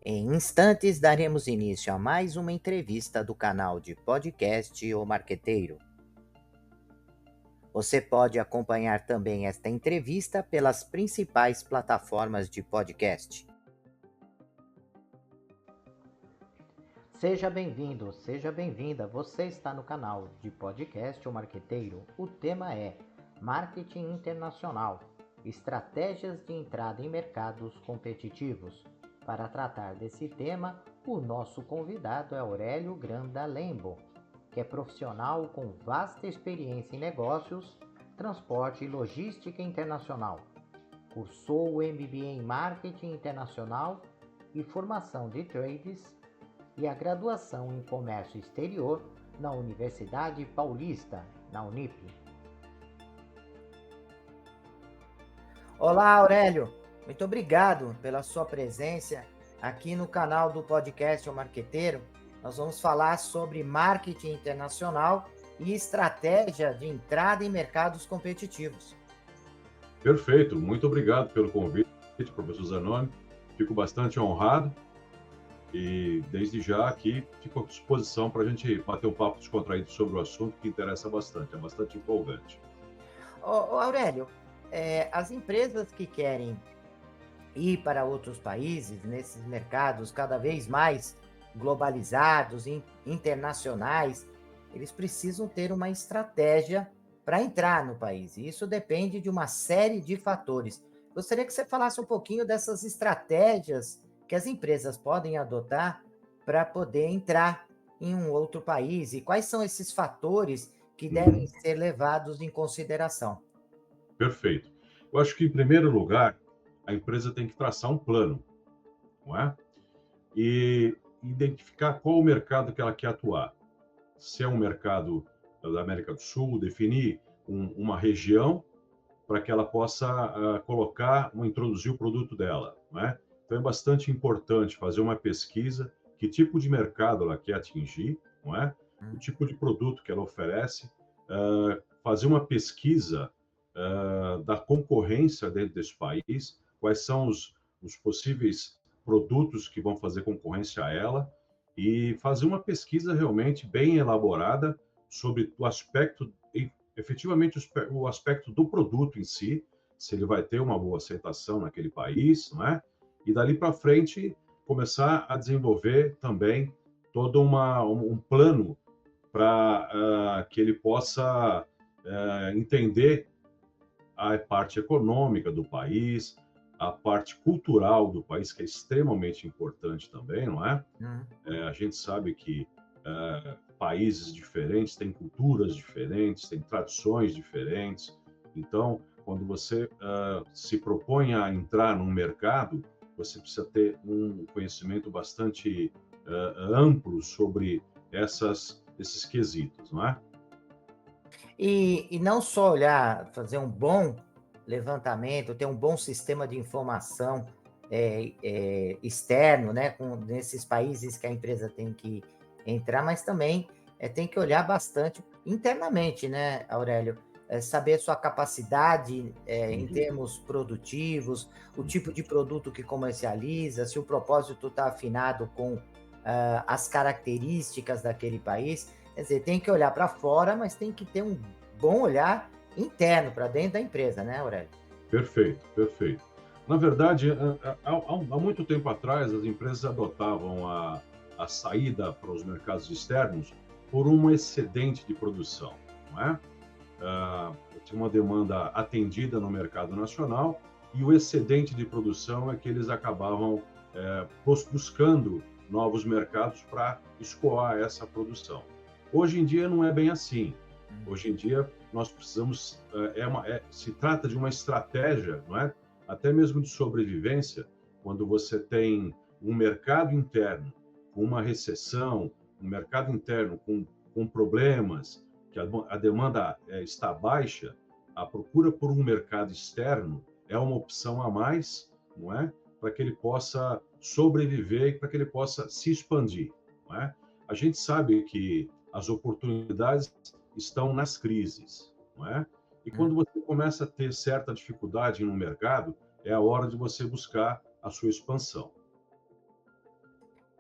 Em instantes, daremos início a mais uma entrevista do canal de podcast O Marqueteiro. Você pode acompanhar também esta entrevista pelas principais plataformas de podcast. Seja bem-vindo, seja bem-vinda. Você está no canal de podcast O Marqueteiro. O tema é Marketing Internacional, estratégias de entrada em mercados competitivos. Para tratar desse tema, o nosso convidado é Aurélio Granda Lembo, que é profissional com vasta experiência em negócios, transporte e logística internacional. Cursou o MBA em Marketing Internacional e Formação de Trades e a graduação em Comércio Exterior na Universidade Paulista, na Unip. Olá, Aurélio. Muito obrigado pela sua presença aqui no canal do podcast O Marqueteiro. Nós vamos falar sobre marketing internacional e estratégia de entrada em mercados competitivos. Perfeito, muito obrigado pelo convite, professor Zanoni. Fico bastante honrado e, desde já, aqui fico à disposição para a gente bater um papo descontraído sobre o assunto que interessa bastante, é bastante empolgante. Aurélio, as empresas que querem ir para outros países, nesses mercados cada vez mais globalizados, internacionais, eles precisam ter uma estratégia para entrar no país. E isso depende de uma série de fatores. Gostaria que você falasse um pouquinho dessas estratégias que as empresas podem adotar para poder entrar em um outro país e quais são esses fatores que devem ser levados em consideração. Perfeito. Eu acho que, em primeiro lugar, a empresa tem que traçar um plano, não é? E identificar qual o mercado que ela quer atuar. Se é um mercado da América do Sul, definir uma região para que ela possa colocar ou introduzir o produto dela, não é? Então é bastante importante fazer uma pesquisa, que tipo de mercado ela quer atingir, não é? O tipo de produto que ela oferece, fazer uma pesquisa da concorrência dentro desse país, quais são os possíveis produtos que vão fazer concorrência a ela, e fazer uma pesquisa realmente bem elaborada sobre o aspecto, efetivamente, o aspecto do produto em si, se ele vai ter uma boa aceitação naquele país, não é? E dali para frente começar a desenvolver também todo um plano para que ele possa entender a parte econômica do país, a parte cultural do país, que é extremamente importante também, não é? A gente sabe que países diferentes têm culturas diferentes, têm tradições diferentes. Então, quando você se propõe a entrar num mercado, você precisa ter um conhecimento bastante amplo sobre esses quesitos, não é? E não só olhar, fazer um bom levantamento, ter um bom sistema de informação externo, né, nesses países que a empresa tem que entrar, mas também tem que olhar bastante internamente, né, Aurélio? Saber sua capacidade Sem em dúvida. termos produtivos, o tipo de produto que comercializa, se o propósito está afinado com as características daquele país. Quer dizer, tem que olhar para fora, mas tem que ter um bom olhar interno para dentro da empresa, né, Aurélio? Perfeito, perfeito. Na verdade, há muito tempo atrás, as empresas adotavam a saída para os mercados externos por um excedente de produção, não é? Tinha uma demanda atendida no mercado nacional e o excedente de produção é que eles acabavam buscando novos mercados para escoar essa produção. Hoje em dia não é bem assim. Hoje em dia nós precisamos se trata de uma estratégia, não é? Até mesmo de sobrevivência, quando você tem um mercado interno com uma recessão, um mercado interno com problemas, que a demanda está baixa, a procura por um mercado externo é uma opção a mais, não é? Para que ele possa sobreviver e para que ele possa se expandir, não é? A gente sabe que as oportunidades estão nas crises, não é? E quando você começa a ter certa dificuldade no mercado, é a hora de você buscar a sua expansão.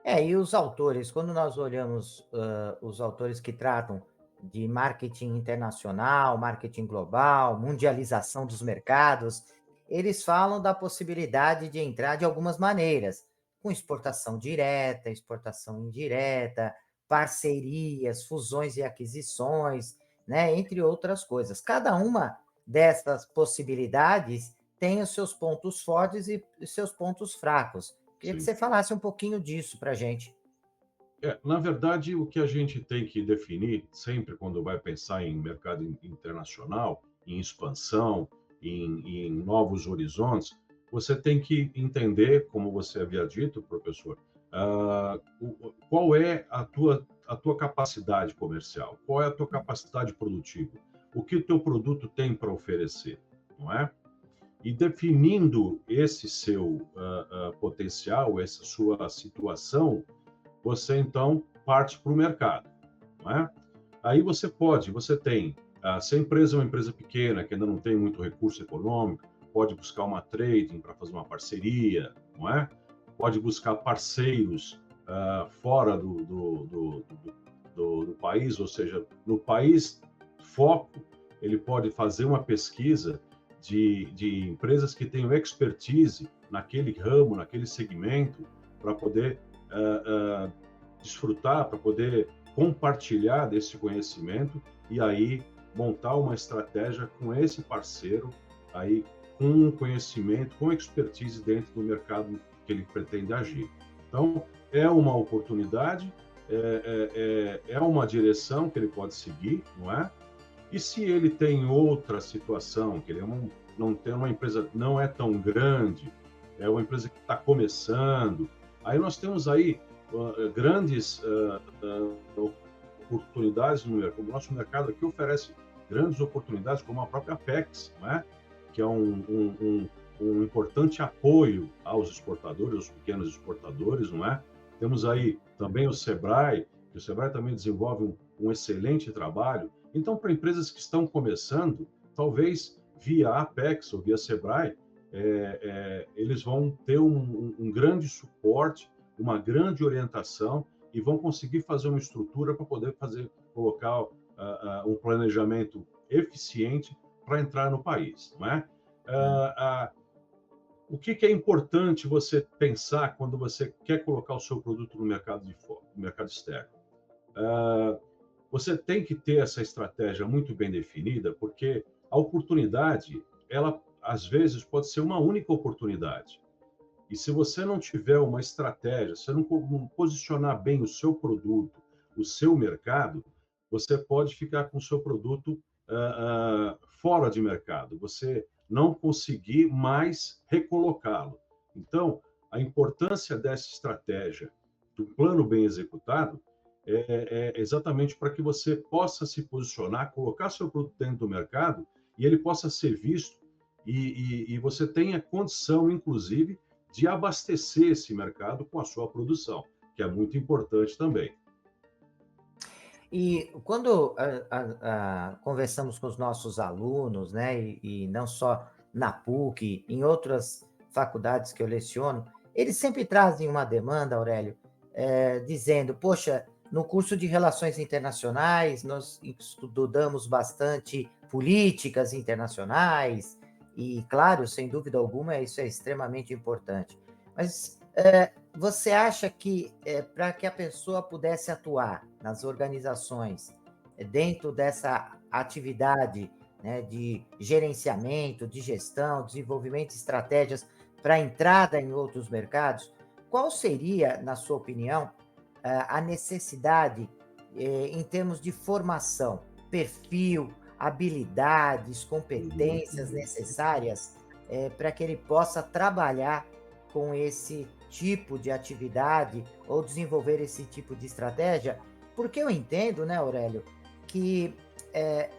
E os autores, quando nós olhamos os autores que tratam de marketing internacional, marketing global, mundialização dos mercados, eles falam da possibilidade de entrar de algumas maneiras, com exportação direta, exportação indireta, parcerias, fusões e aquisições, né, entre outras coisas. Cada uma dessas possibilidades tem os seus pontos fortes e os seus pontos fracos. Queria que Sim. você falasse um pouquinho disso para a gente. Na verdade, o que a gente tem que definir sempre quando vai pensar em mercado internacional, em expansão, em novos horizontes, você tem que entender, como você havia dito, professor, qual é a tua capacidade comercial, qual é a tua capacidade produtiva, o que o teu produto tem para oferecer, não é? E definindo esse seu potencial, essa sua situação, você então parte para o mercado, não é? Aí você tem, se a empresa é uma empresa pequena, que ainda não tem muito recurso econômico, pode buscar uma trading para fazer uma parceria, não é? Pode buscar parceiros fora do país, ou seja, no país foco, ele pode fazer uma pesquisa de empresas que tenham expertise naquele ramo, naquele segmento, para poder desfrutar, para poder compartilhar desse conhecimento e aí montar uma estratégia com esse parceiro aí com conhecimento, com expertise dentro do mercado que ele pretende agir. Então, é uma oportunidade, é uma direção que ele pode seguir, não é? E se ele tem outra situação, que ele não tem uma empresa, não é tão grande, é uma empresa que está começando, aí nós temos aí grandes oportunidades no mercado. O nosso mercado aqui oferece grandes oportunidades, como a própria Apex, né? Que é um importante apoio aos exportadores, aos pequenos exportadores, não é? Temos aí também o Sebrae, que o Sebrae também desenvolve um excelente trabalho. Então, para empresas que estão começando, talvez via Apex ou via Sebrae, eles vão ter um grande suporte, uma grande orientação e vão conseguir fazer uma estrutura para poder colocar um planejamento eficiente para entrar no país, não é? O que é importante você pensar quando você quer colocar o seu produto no mercado no mercado externo? Você tem que ter essa estratégia muito bem definida, porque a oportunidade, ela às vezes pode ser uma única oportunidade. E se você não tiver uma estratégia, se não posicionar bem o seu produto, o seu mercado, você pode ficar com o seu produto fora de mercado. Você não conseguir mais recolocá-lo. Então, a importância dessa estratégia, do plano bem executado, é exatamente para que você possa se posicionar, colocar seu produto dentro do mercado e ele possa ser visto e você tenha condição, inclusive, de abastecer esse mercado com a sua produção, que é muito importante também. E quando conversamos com os nossos alunos, né, e não só na PUC, em outras faculdades que eu leciono, eles sempre trazem uma demanda, Aurélio, dizendo, poxa, no curso de Relações Internacionais, nós estudamos bastante políticas internacionais, e, claro, sem dúvida alguma, isso é extremamente importante. Mas você acha que para que a pessoa pudesse atuar nas organizações dentro dessa atividade, né, de gerenciamento, de gestão, desenvolvimento de estratégias para entrada em outros mercados, qual seria, na sua opinião, a necessidade em termos de formação, perfil, habilidades, competências necessárias para que ele possa trabalhar com esse tipo de atividade ou desenvolver esse tipo de estratégia? Porque eu entendo, né, Aurélio, que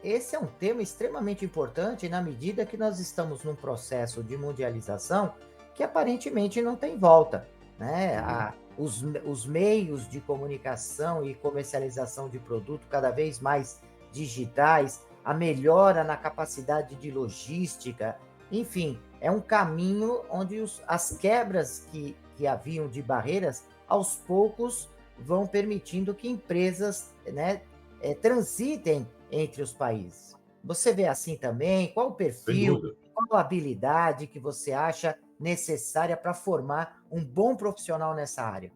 esse é um tema extremamente importante na medida que nós estamos num processo de mundialização que aparentemente não tem volta, né? Os meios de comunicação e comercialização de produto cada vez mais digitais, a melhora na capacidade de logística, enfim, é um caminho onde as quebras que haviam de barreiras aos poucos vão permitindo que empresas, né, transitem entre os países. Você vê assim também? Qual o Sem perfil, dúvida. qual a habilidade que você acha necessária para formar um bom profissional nessa área?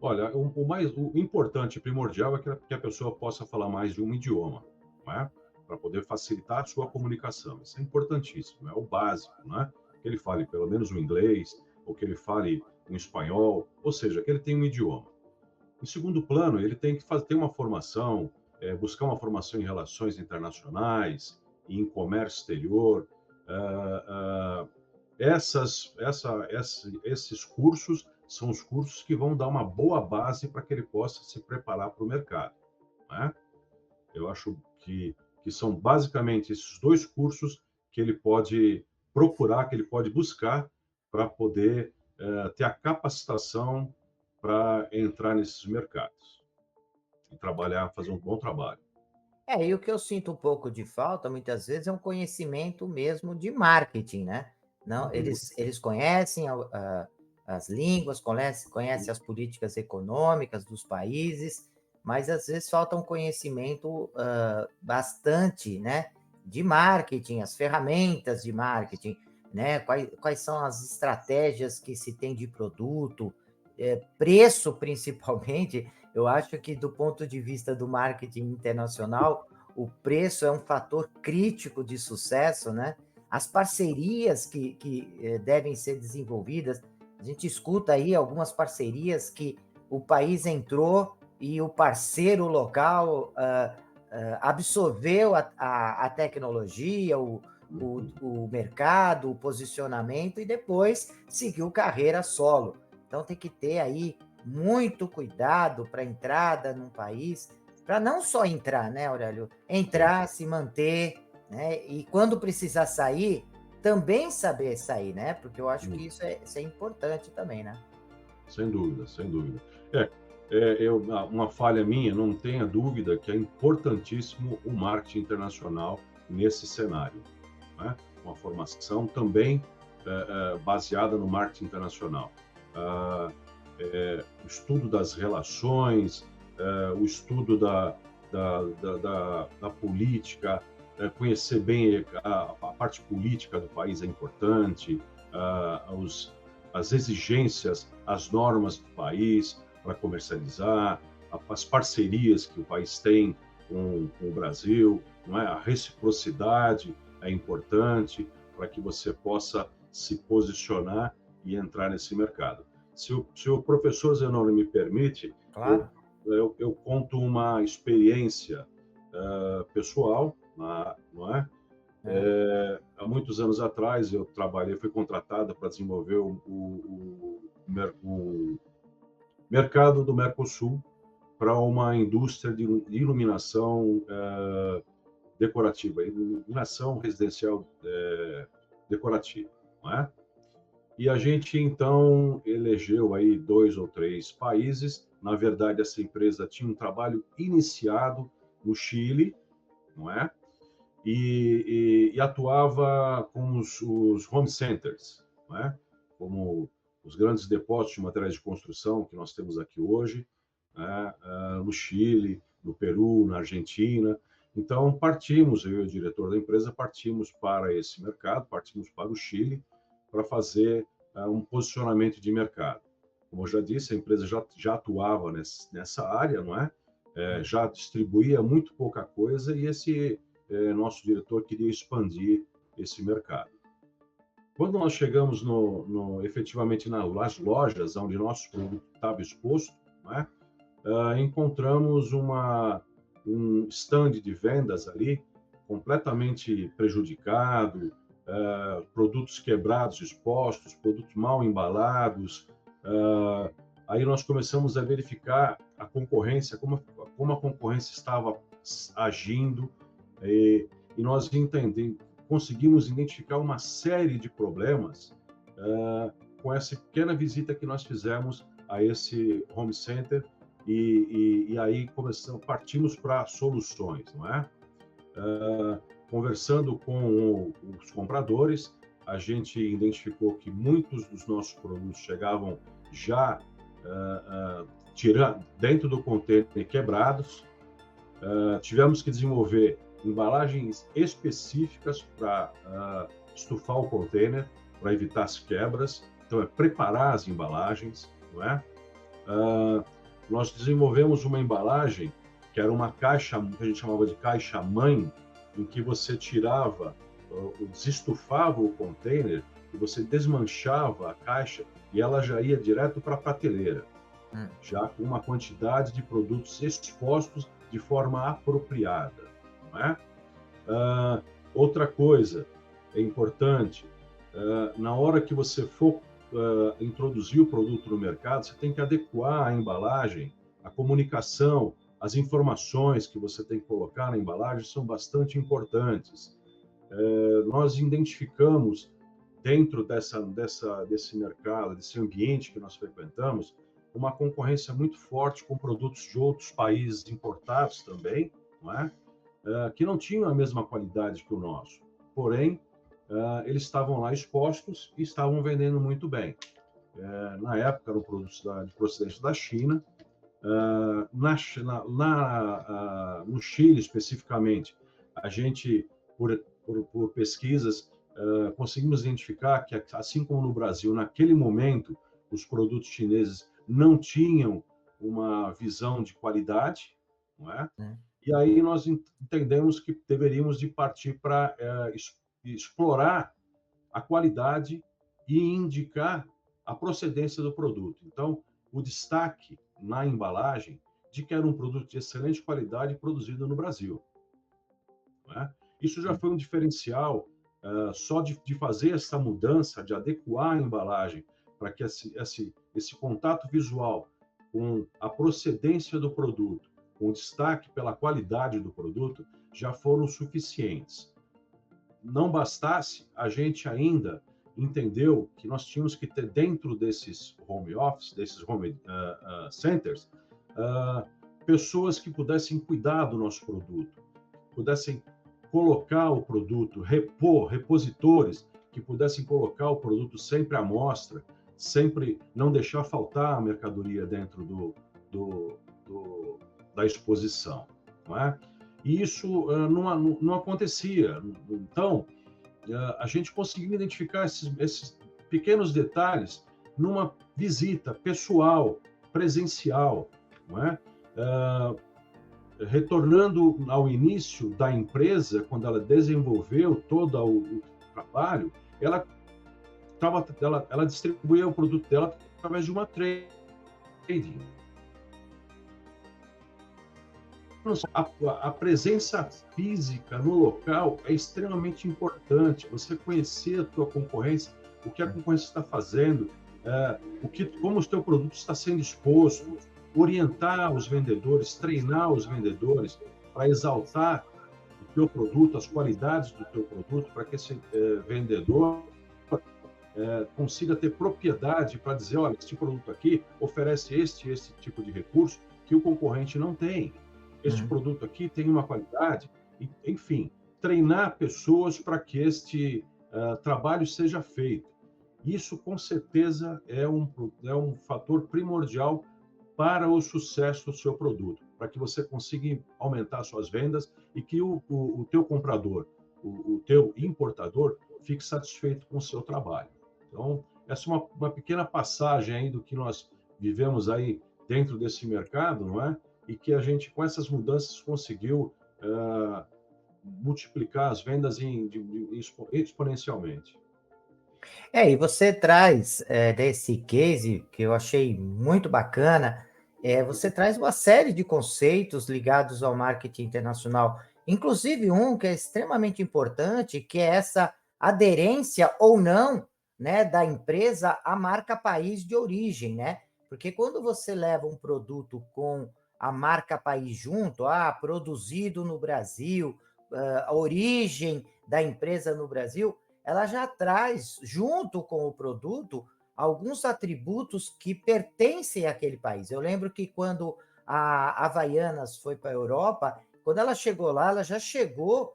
Olha, o importante, primordial, é que a pessoa possa falar mais de um idioma, não é? Para poder facilitar a sua comunicação. Isso é importantíssimo, é o básico, né? Que ele fale pelo menos o inglês, ou que ele fale um espanhol, ou seja, que ele tenha um idioma. Em segundo plano, ele tem que ter uma formação, buscar uma formação em relações internacionais, em comércio exterior. ah, ah, esses cursos são os cursos que vão dar uma boa base para que ele possa se preparar para o mercado, né? Eu acho que são basicamente esses dois cursos que ele pode procurar, que ele pode buscar para poder ter a capacitação para entrar nesses mercados e trabalhar, fazer um bom trabalho. E o que eu sinto um pouco de falta, muitas vezes, é um conhecimento mesmo de marketing, né? Sem Não, dúvida. eles conhecem as línguas, conhecem as políticas econômicas dos países, mas às vezes falta um conhecimento bastante, né, de marketing, as ferramentas de marketing, né? Quais são as estratégias que se tem de produto, preço principalmente. Eu acho que, do ponto de vista do marketing internacional, o preço é um fator crítico de sucesso, né? As parcerias que devem ser desenvolvidas, a gente escuta aí algumas parcerias que o país entrou e o parceiro local absorveu a tecnologia, o mercado, o posicionamento e depois seguiu carreira solo. Então tem que ter aí muito cuidado para a entrada num país, para não só entrar, né, Aurélio? Sim, Entrar, se manter, né? E quando precisar sair, também saber sair, né? Porque eu acho que isso é importante também, né? sem dúvida, sem dúvida. É, uma falha minha, não tenha dúvida que é importantíssimo o marketing internacional nesse cenário, né? Uma formação também baseada no marketing internacional. Ah, o estudo das relações, o estudo da política, conhecer bem a parte política do país é importante, as exigências, as normas do país para comercializar, as parcerias que o país tem com o Brasil, não é? A reciprocidade é importante para que você possa se posicionar e entrar nesse mercado. Se o professor Zenoni me permite, eu, Claro. eu conto uma experiência pessoal, não é? É. Há muitos anos atrás, eu trabalhei, fui contratado para desenvolver o mercado do Mercosul para uma indústria de iluminação decorativa, iluminação residencial decorativa, não é? E a gente, então, elegeu aí 2 ou 3 países. Na verdade, essa empresa tinha um trabalho iniciado no Chile, não é? E atuava com os home centers, não é? Como os grandes depósitos de materiais de construção que nós temos aqui hoje, né? No Chile, no Peru, na Argentina. Então, partimos, eu e o diretor da empresa, partimos para esse mercado, partimos para o Chile, para fazer um posicionamento de mercado. Como eu já disse, a empresa já atuava nessa área, não é? Já distribuía muito pouca coisa e esse nosso diretor queria expandir esse mercado. Quando nós chegamos efetivamente nas lojas onde nosso produto estava exposto, não é? Encontramos um stand de vendas ali completamente prejudicado, produtos quebrados, expostos, produtos mal embalados. Aí nós começamos a verificar a concorrência, como a concorrência estava agindo, e nós conseguimos identificar uma série de problemas com essa pequena visita que nós fizemos a esse home center e aí partimos para soluções, não é? Conversando com os compradores, a gente identificou que muitos dos nossos produtos chegavam já dentro do container quebrados. Tivemos que desenvolver embalagens específicas para estufar o container, para evitar as quebras. Então, é preparar as embalagens, não é? Nós desenvolvemos uma embalagem que era uma caixa, que a gente chamava de caixa-mãe, em que você tirava, desestufava o container e você desmanchava a caixa e ela já ia direto para a prateleira, já com uma quantidade de produtos expostos de forma apropriada, não é? Outra coisa é importante, na hora que você for introduzir o produto no mercado, você tem que adequar a embalagem, a comunicação, as informações que você tem que colocar na embalagem são bastante importantes. Nós identificamos, dentro desse mercado, desse ambiente que nós frequentamos, uma concorrência muito forte com produtos de outros países importados também, não é? Que não tinham a mesma qualidade que o nosso. Porém, eles estavam lá expostos e estavam vendendo muito bem. Na época, eram produtos de procedência da China. No Chile, especificamente, a gente, por pesquisas, conseguimos identificar que, assim como no Brasil, naquele momento, os produtos chineses não tinham uma visão de qualidade, não é? E aí nós entendemos que deveríamos de partir para explorar a qualidade e indicar a procedência do produto. Então, o destaque na embalagem de que era um produto de excelente qualidade produzido no Brasil. Não é? Isso já foi um diferencial só de fazer essa mudança, de adequar a embalagem para que esse contato visual com a procedência do produto, com destaque pela qualidade do produto, já foram suficientes. Não bastasse, a gente ainda entendeu que nós tínhamos que ter dentro desses home office, desses home centers, pessoas que pudessem cuidar do nosso produto, pudessem colocar o produto, repositores que pudessem colocar o produto sempre à mostra, sempre não deixar faltar a mercadoria dentro da exposição, não é? E isso não acontecia. Então, a gente conseguiu identificar esses pequenos detalhes numa visita pessoal, presencial, não é? Retornando ao início da empresa, quando ela desenvolveu todo o trabalho, ela distribuía o produto dela através de uma trading. A presença física no local é extremamente importante. Você conhecer a tua concorrência, o que a concorrência está fazendo, como o teu produto está sendo exposto, orientar os vendedores, treinar os vendedores para exaltar o teu produto, as qualidades do teu produto, para que esse vendedor consiga ter propriedade para dizer, olha, este produto aqui oferece esse tipo de recurso que o concorrente não tem. Este produto aqui tem uma qualidade, enfim, treinar pessoas para que este trabalho seja feito. Isso, com certeza, é um fator primordial para o sucesso do seu produto, para que você consiga aumentar suas vendas e que o teu comprador, o teu importador, fique satisfeito com o seu trabalho. Então, essa é uma pequena passagem aí do que nós vivemos aí dentro desse mercado, não é? E que a gente, com essas mudanças, conseguiu multiplicar as vendas exponencialmente. E você traz desse case, que eu achei muito bacana, você traz uma série de conceitos ligados ao marketing internacional, inclusive um que é extremamente importante, que é essa aderência ou não, né, da empresa à marca país de origem, né? Porque quando você leva um produto com a marca país junto, produzido no Brasil, a origem da empresa no Brasil, ela já traz, junto com o produto, alguns atributos que pertencem àquele país. Eu lembro que quando a Havaianas foi para a Europa, quando ela chegou lá, ela já chegou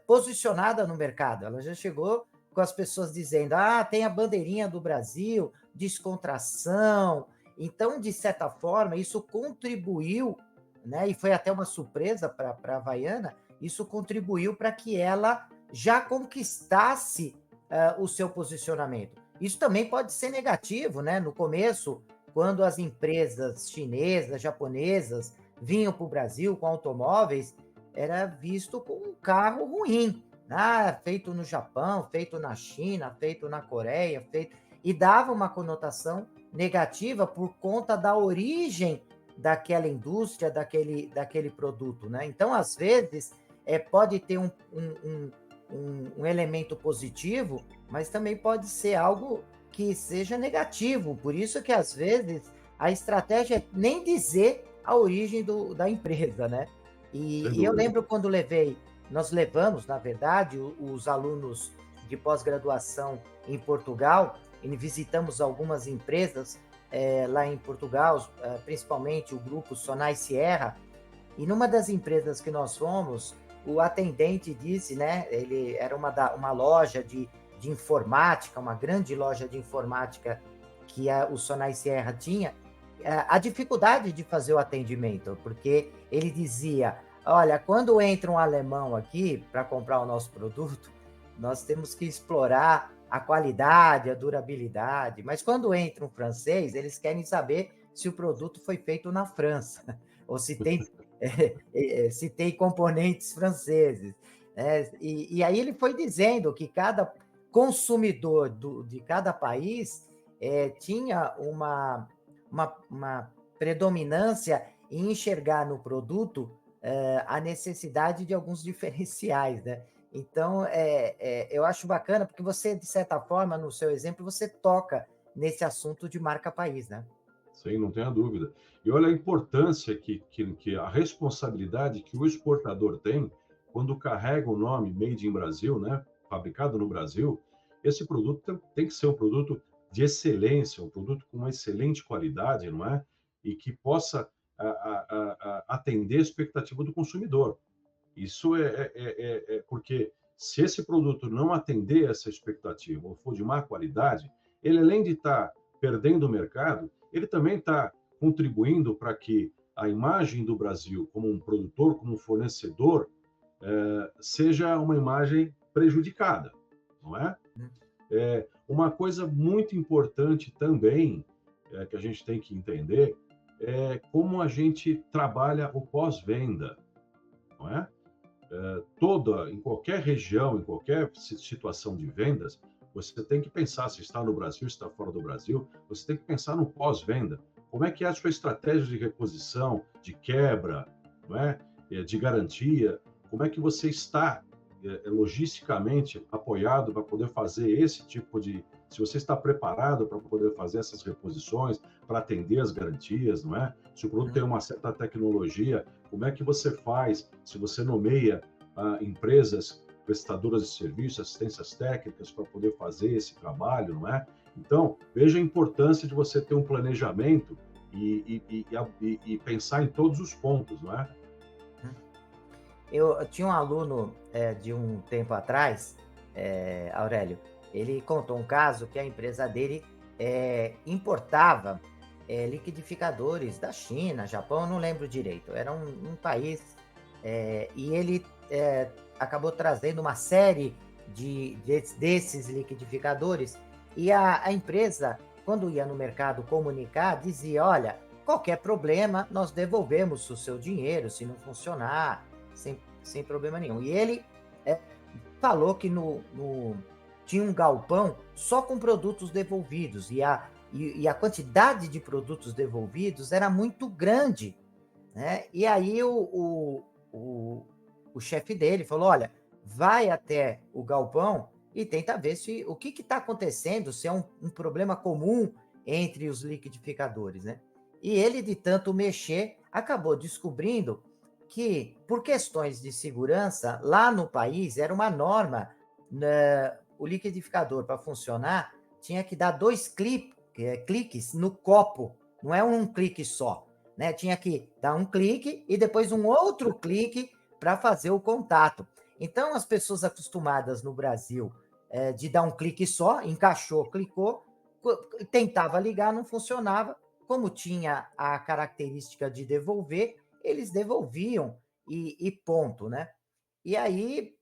posicionada no mercado, ela já chegou com as pessoas dizendo, ah, tem a bandeirinha do Brasil, descontração. Então, de certa forma, isso contribuiu, né, e foi até uma surpresa para a Havaiana, isso contribuiu para que ela já conquistasse o seu posicionamento. Isso também pode ser negativo, né? No começo, quando as empresas chinesas, japonesas vinham para o Brasil com automóveis, era visto como um carro ruim. Ah, feito no Japão, feito na China, feito na Coreia, feito... E dava uma conotação negativa por conta da origem daquela indústria, daquele produto, né? Então, às vezes, pode ter um elemento positivo, mas também pode ser algo que seja negativo. Por isso que, às vezes, a estratégia é nem dizer a origem da empresa, né? Sem E eu dúvida. lembro quando nós levamos, na verdade, os alunos de pós-graduação em Portugal, e visitamos algumas empresas lá em Portugal, principalmente o grupo Sonai Sierra, e numa das empresas que nós fomos, o atendente disse, né? Ele era uma loja de informática, uma grande loja de informática que o Sonai Sierra tinha, a dificuldade de fazer o atendimento, porque ele dizia, olha, quando entra um alemão aqui para comprar o nosso produto, nós temos que explorar a qualidade, a durabilidade, mas quando entra um francês, eles querem saber se o produto foi feito na França, ou se tem componentes franceses. Né? E aí ele foi dizendo que cada consumidor de cada país tinha uma predominância em enxergar no produto a necessidade de alguns diferenciais, né? Então, eu acho bacana, porque você, de certa forma, no seu exemplo, você toca nesse assunto de marca-país, né? Sim, não tenha dúvida. E olha a importância que a responsabilidade que o exportador tem quando carrega o nome Made in Brasil, né? Fabricado no Brasil. Esse produto tem que ser um produto de excelência, um produto com uma excelente qualidade, não é? E que possa atender a expectativa do consumidor. Isso porque se esse produto não atender essa expectativa ou for de má qualidade, ele além de estar perdendo o mercado, ele também está contribuindo para que a imagem do Brasil como um produtor, como um fornecedor, seja uma imagem prejudicada, não é? Uma coisa muito importante também que a gente tem que entender é como a gente trabalha o pós-venda, não é? Em qualquer região, em qualquer situação de vendas, você tem que pensar se está no Brasil, se está fora do Brasil, você tem que pensar no pós-venda. Como é que é a sua estratégia de reposição, de quebra, não é? De garantia? Como é que você está logisticamente apoiado para poder fazer esse tipo de... Se você está preparado para poder fazer essas reposições, para atender as garantias, não é? Se o produto tem uma certa tecnologia, como é que você faz? Se você nomeia empresas prestadoras de serviços, assistências técnicas para poder fazer esse trabalho, não é? Então, veja a importância de você ter um planejamento e pensar em todos os pontos, não é? Eu tinha um aluno de um tempo atrás, Aurélio, ele contou um caso que a empresa dele importava liquidificadores da China, Japão, não lembro direito, era um país, e ele acabou trazendo uma série desses liquidificadores, e a empresa, quando ia no mercado comunicar, dizia, olha, qualquer problema, nós devolvemos o seu dinheiro, se não funcionar, sem problema nenhum. E ele falou que tinha um galpão só com produtos devolvidos, e a quantidade de produtos devolvidos era muito grande, né? E aí o chefe dele falou, olha, vai até o galpão e tenta ver o que está acontecendo, se é um problema comum entre os liquidificadores, né? E ele, de tanto mexer, acabou descobrindo que, por questões de segurança, lá no país era uma norma, né, o liquidificador, para funcionar, tinha que dar 2 cliques no copo, não é um clique só, né? Tinha que dar um clique e depois um outro clique para fazer o contato. Então, as pessoas acostumadas no Brasil de dar um clique só, encaixou, clicou, tentava ligar, não funcionava. Como tinha a característica de devolver, eles devolviam e ponto, né? E aí,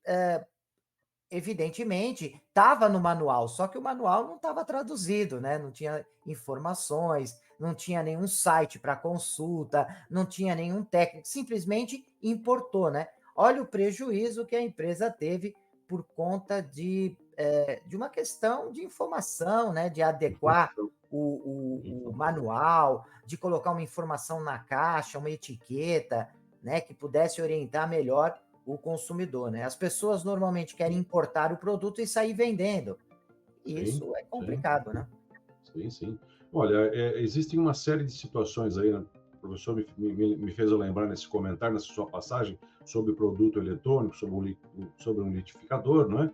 evidentemente, estava no manual, só que o manual não estava traduzido, né? Não tinha informações, não tinha nenhum site para consulta, não tinha nenhum técnico, simplesmente importou, né? Olha o prejuízo que a empresa teve por conta de uma questão de informação, né? De adequar Informação, o informação. manual, de colocar uma informação na caixa, uma etiqueta, né? Que pudesse orientar melhor o consumidor, né? As pessoas normalmente querem importar o produto e sair vendendo. E Sim, isso é sim, complicado, né? sim, sim. Olha, existem uma série de situações aí, né? O professor me fez eu lembrar nesse comentário, nessa sua passagem, sobre produto eletrônico, sobre um litificador, não é?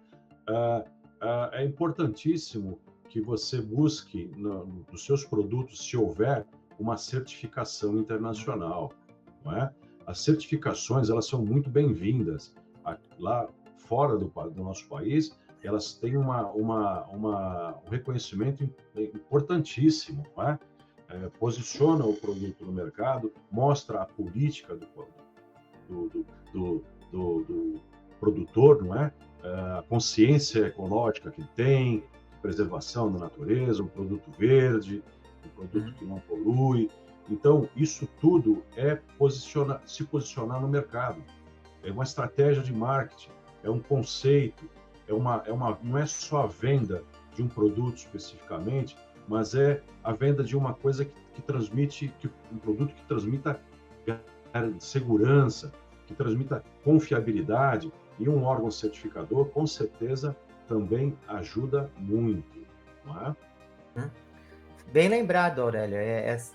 É importantíssimo que você busque nos seus produtos, se houver, uma certificação internacional, não é? As certificações, elas são muito bem-vindas. Lá fora do nosso país, elas têm um reconhecimento importantíssimo, não é? Posiciona o produto no mercado, mostra a política do, do, do, do produtor, não é? A consciência ecológica que tem, preservação da natureza, um produto verde, um produto Uhum. que não polui. Então, isso tudo é se posicionar no mercado. É uma estratégia de marketing, é um conceito, não é só a venda de um produto especificamente, mas é a venda de uma coisa que transmite, um produto que transmita segurança, que transmita confiabilidade, e um órgão certificador, com certeza, também ajuda muito, não é? Uhum. Bem lembrado, Aurélio.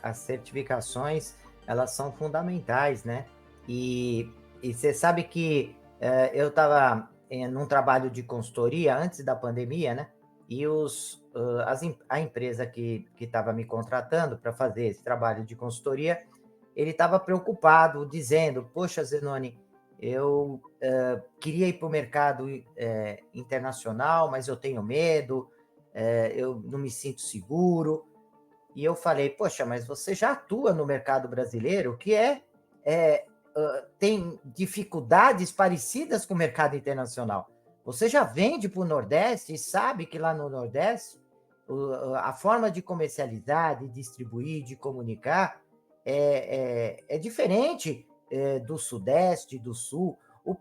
As certificações, elas são fundamentais, né? E você sabe que eu estava num trabalho de consultoria antes da pandemia, né? E a empresa que estava me contratando para fazer esse trabalho de consultoria, ele estava preocupado, dizendo: Poxa, Zenoni, eu queria ir para o mercado internacional, mas eu tenho medo, eu não me sinto seguro. E eu falei: Poxa, mas você já atua no mercado brasileiro, que tem dificuldades parecidas com o mercado internacional. Você já vende para o Nordeste e sabe que lá no Nordeste a forma de comercializar, de distribuir, de comunicar é diferente do Sudeste, do Sul. O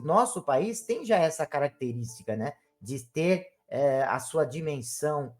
nosso país tem já essa característica, né, de ter a sua dimensão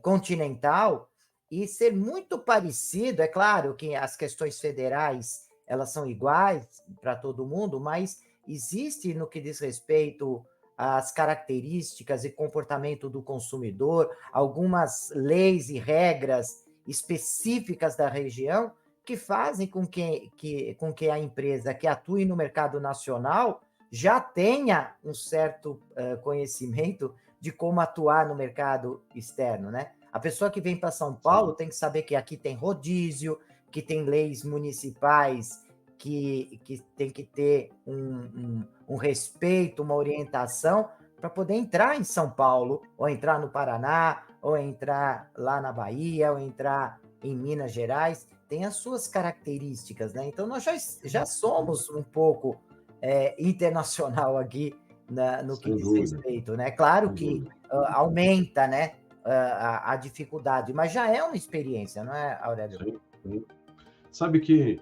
continental e ser muito parecido. É claro que as questões federais elas são iguais para todo mundo, mas existe no que diz respeito às características e comportamento do consumidor, algumas leis e regras específicas da região que fazem com que a empresa que atue no mercado nacional já tenha um certo conhecimento de como atuar no mercado externo, né? A pessoa que vem para São Paulo Sim, tem que saber que aqui tem rodízio, que tem leis municipais que tem que ter um respeito, uma orientação para poder entrar em São Paulo, ou entrar no Paraná, ou entrar lá na Bahia, ou entrar em Minas Gerais. Tem as suas características, né? Então, nós já somos um pouco internacional aqui no que sem diz dúvida, respeito, né? Claro sem que dúvida. aumenta, né, a dificuldade, mas já é uma experiência, não é, Aurélio? Sim, sim. Sabe que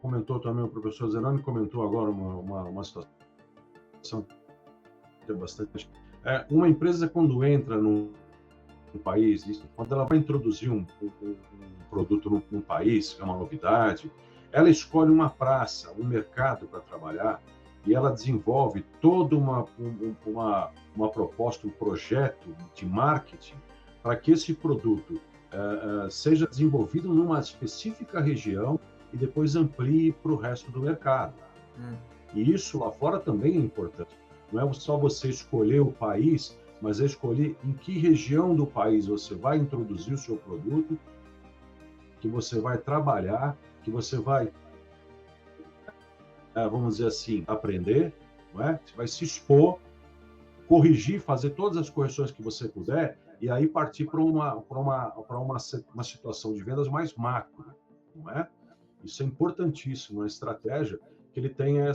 comentou também o professor Zenoni, comentou agora uma situação que é bastante. Uma empresa, quando entra num país, quando ela vai introduzir um produto num país, que é uma novidade, ela escolhe uma praça, um mercado para trabalhar e ela desenvolve toda uma proposta, um projeto de marketing para que esse produto seja desenvolvido numa específica região e depois amplie para o resto do mercado. Hum. E isso lá fora também é importante. Não é só você escolher o país, mas é escolher em que região do país você vai introduzir o seu produto, que você vai trabalhar, que você vai, vamos dizer assim, aprender, não é? Você vai se expor corrigir, fazer todas as correções que você puder, e aí partir para uma situação de vendas mais macro, não é? Isso é importantíssimo, uma estratégia que ele tenha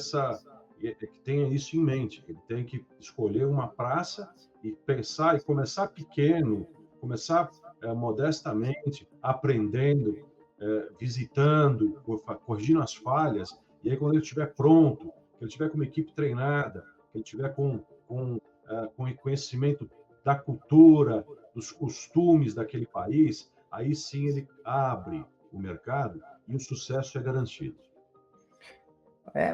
que tenha isso em mente, que ele tem que escolher uma praça e pensar e começar pequeno, começar modestamente, aprendendo, visitando, corrigindo as falhas, e aí quando ele estiver pronto, que ele estiver com uma equipe treinada, que ele estiver com conhecimento da cultura, dos costumes daquele país, aí sim ele abre o mercado e o sucesso é garantido.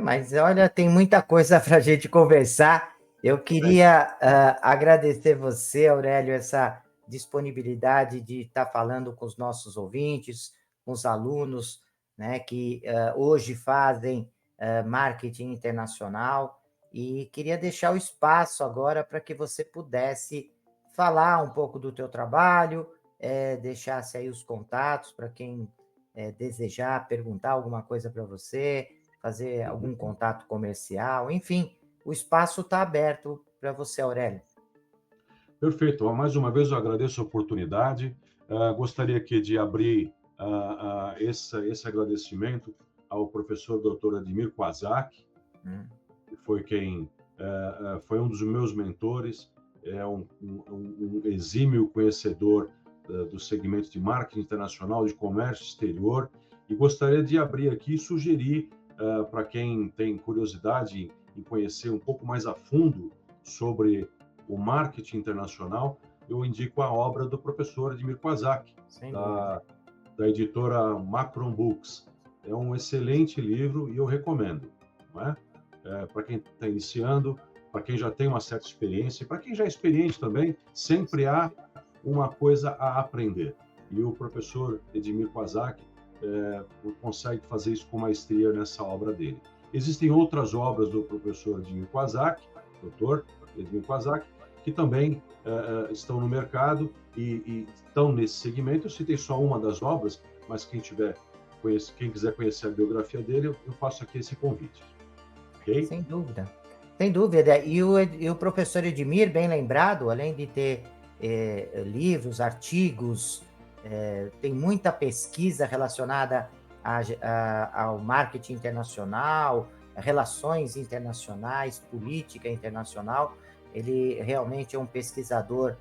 Mas olha, tem muita coisa para a gente conversar. Eu queria agradecer você, Aurélio, essa disponibilidade de estar falando com os nossos ouvintes, com os alunos, né, que hoje fazem marketing internacional, e queria deixar o espaço agora para que você pudesse falar um pouco do teu trabalho, deixasse aí os contatos para quem desejar perguntar alguma coisa para você, fazer algum contato comercial, enfim, o espaço está aberto para você, Aurélio. Perfeito. Mais uma vez eu agradeço a oportunidade. Gostaria aqui de abrir esse agradecimento ao professor Dr. Ademir Quazak, que foi foi um dos meus mentores, é um exímio conhecedor do segmento de marketing internacional, de comércio exterior, e gostaria de abrir aqui e sugerir para quem tem curiosidade em conhecer um pouco mais a fundo sobre o marketing internacional, eu indico a obra do professor Ademir Quazak, da editora Macron Books. É um excelente livro e eu recomendo, não é? Para quem está iniciando, para quem já tem uma certa experiência, para quem já é experiente também, sempre há uma coisa a aprender. E o professor Ademir Quazak consegue fazer isso com maestria nessa obra dele. Existem outras obras do professor Ademir Quazak, doutor Ademir Quazak, que também estão no mercado e estão nesse segmento. Eu citei só uma das obras, mas quem quiser conhecer a biografia dele, eu faço aqui esse convite. Okay? Sem dúvida. Sem dúvida. E o professor Edmir, bem lembrado, além de ter livros, artigos, tem muita pesquisa relacionada ao marketing internacional, relações internacionais, política internacional. Ele realmente é um pesquisador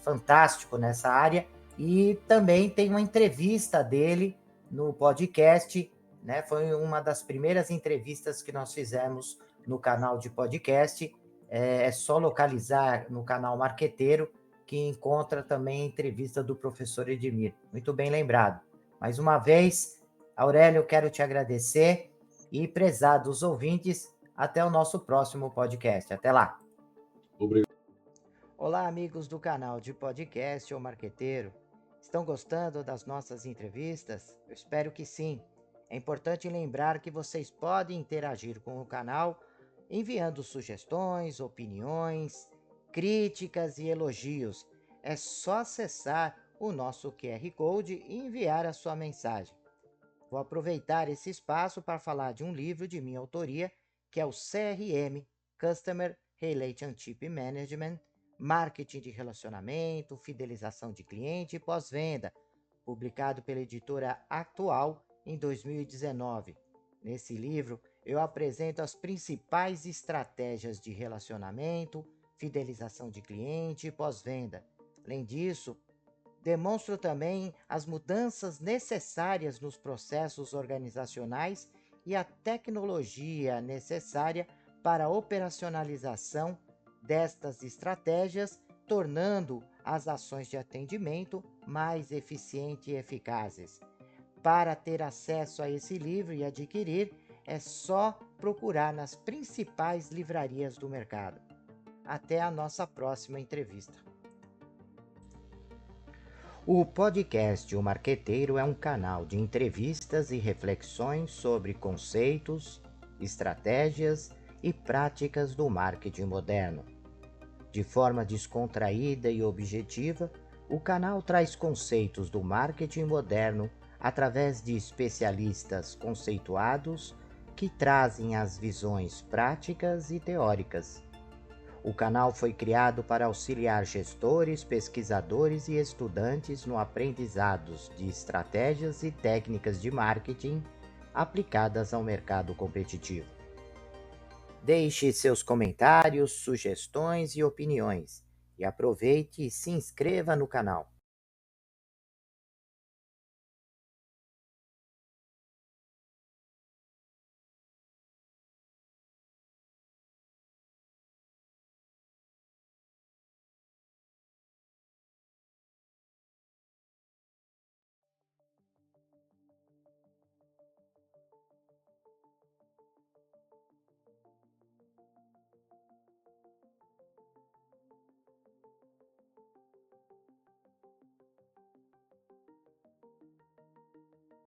fantástico nessa área, e também tem uma entrevista dele no podcast, né? Foi uma das primeiras entrevistas que nós fizemos no canal de podcast. É só localizar no canal Marqueteiro, que encontra também a entrevista do professor Edmir. Muito bem lembrado. Mais uma vez, Aurélio, eu quero te agradecer, e, prezados ouvintes, até o nosso próximo podcast. Até lá. Obrigado. Olá, amigos do canal de podcast O Marqueteiro. Estão gostando das nossas entrevistas? Eu espero que sim. É importante lembrar que vocês podem interagir com o canal enviando sugestões, opiniões, críticas e elogios. É só acessar o nosso QR Code e enviar a sua mensagem. Vou aproveitar esse espaço para falar de um livro de minha autoria, que é o CRM, Customer Relationship Management, Marketing de Relacionamento, Fidelização de Cliente e Pós-Venda, publicado pela editora Atual em 2019. Nesse livro, eu apresento as principais estratégias de relacionamento, fidelização de cliente e pós-venda. Além disso, demonstro também as mudanças necessárias nos processos organizacionais e a tecnologia necessária para a operacionalização destas estratégias, tornando as ações de atendimento mais eficientes e eficazes. Para ter acesso a esse livro e adquirir, é só procurar nas principais livrarias do mercado. Até a nossa próxima entrevista. O podcast O Marqueteiro é um canal de entrevistas e reflexões sobre conceitos, estratégias e práticas do marketing moderno. De forma descontraída e objetiva, o canal traz conceitos do marketing moderno através de especialistas conceituados que trazem as visões práticas e teóricas. O canal foi criado para auxiliar gestores, pesquisadores e estudantes no aprendizados de estratégias e técnicas de marketing aplicadas ao mercado competitivo. Deixe seus comentários, sugestões e opiniões e aproveite e se inscreva no canal.